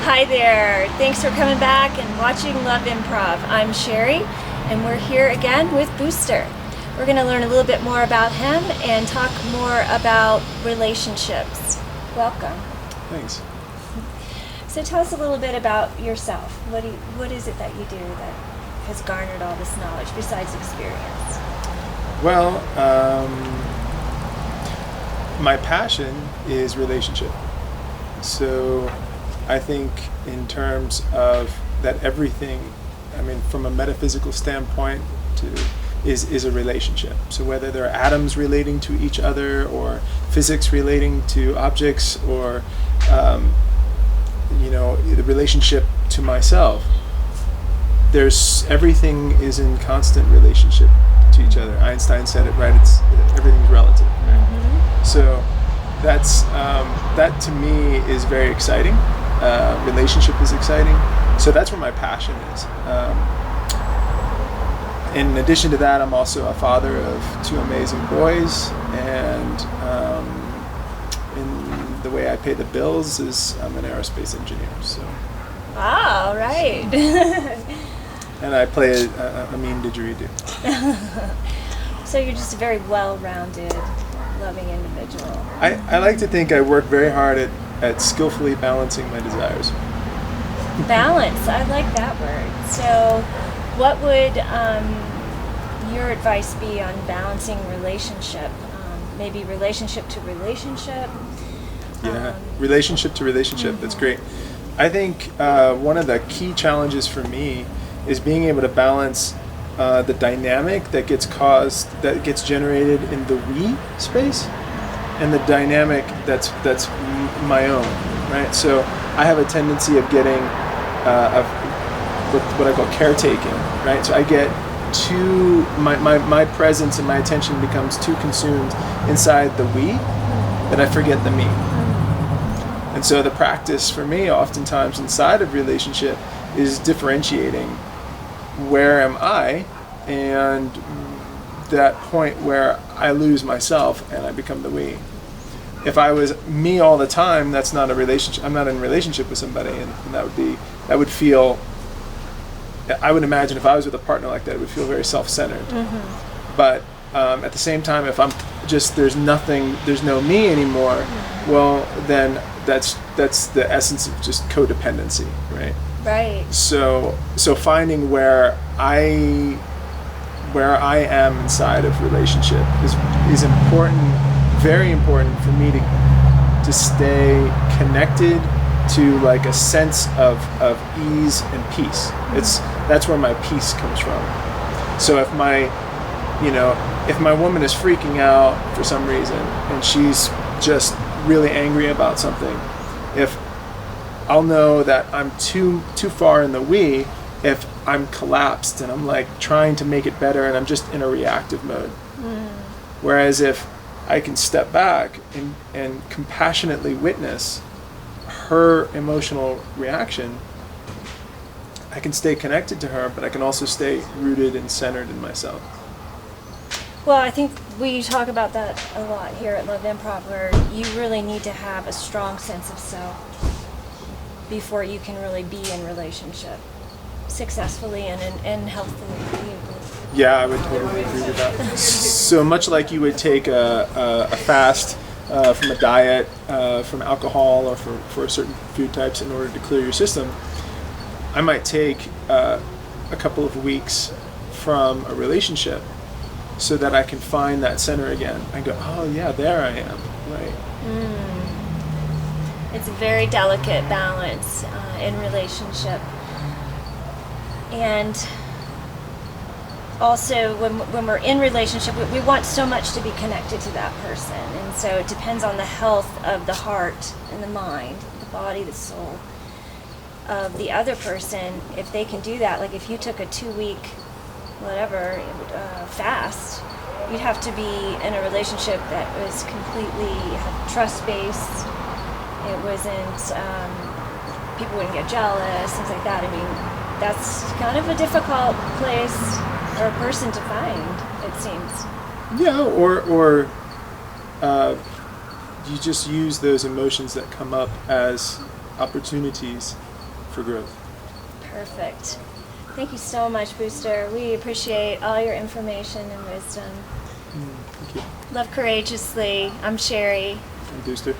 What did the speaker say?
Hi there. Thanks for coming back and watching Love Improv. I'm Sherry, and we're here again with Booster. We're going to learn a little bit more about him and talk more about relationships. Welcome. Thanks. So tell us a little bit about yourself. What is it that you do that has garnered all this knowledge besides experience? Well, my passion is relationship. So I think in terms of that everything, from a metaphysical standpoint, is a relationship. So whether there are atoms relating to each other, or physics relating to objects, or the relationship to myself, everything is in constant relationship to each other. Einstein said it right. Everything's relative. Right? Mm-hmm. So that to me is very exciting. Relationship is exciting. So that's where my passion is. In addition to that, I'm also a father of two amazing boys, and in the way I pay the bills is I'm an aerospace engineer. So. Wow! Right. And I play a mean didgeridoo. So you're just a very well-rounded, loving individual. I like to think I work very hard at skillfully balancing my desires. Balance. I like that word. So what would your advice be on balancing relationship? Maybe relationship to relationship? Yeah, relationship to relationship. Mm-hmm. That's great. I think one of the key challenges for me is being able to balance the dynamic that gets generated in the we space, and the dynamic that's my own, right? So I have a tendency of getting what I call caretaking, right? So I get my presence and my attention becomes too consumed inside the we that I forget the me. And so the practice for me oftentimes inside of relationship is differentiating where am I, and that point where I lose myself and I become the we. If I was me all the time, that's not a relationship. I'm not in a relationship with somebody, and that would feel. I would imagine if I was with a partner like that, it would feel very self-centered. Mm-hmm. But at the same time, if I'm just there's no me anymore, mm-hmm. Well then that's the essence of just codependency, right? Right. So finding where I am inside of relationship is important, very important for me to stay connected to like a sense of ease and peace. That's where my peace comes from. So if my woman is freaking out for some reason and she's just really angry about something, if I'll know that I'm too far in the we if I'm collapsed and I'm like trying to make it better and I'm just in a reactive mode. Mm. Whereas if I can step back and compassionately witness her emotional reaction, I can stay connected to her, but I can also stay rooted and centered in myself. Well, I think we talk about that a lot here at Love Improv, where you really need to have a strong sense of self before you can really be in relationship successfully and healthfully. Yeah, I would totally agree with that. So much like you would take a fast from a diet, from alcohol, or for certain food types in order to clear your system, I might take a couple of weeks from a relationship so that I can find that center again. I go, oh yeah, there I am, right? It's a very delicate balance in relationship. And also when we're in relationship, we want so much to be connected to that person. And so it depends on the health of the heart and the mind, the body, the soul of the other person. If they can do that, like if you took a 2-week fast, you'd have to be in a relationship that was completely trust-based. It wasn't, people wouldn't get jealous, things like that. I mean, that's kind of a difficult place or a person to find, it seems. Yeah, or you just use those emotions that come up as opportunities for growth. Perfect. Thank you so much, Booster. We appreciate all your information and wisdom. Thank you. Love courageously. I'm Sherry. And Booster.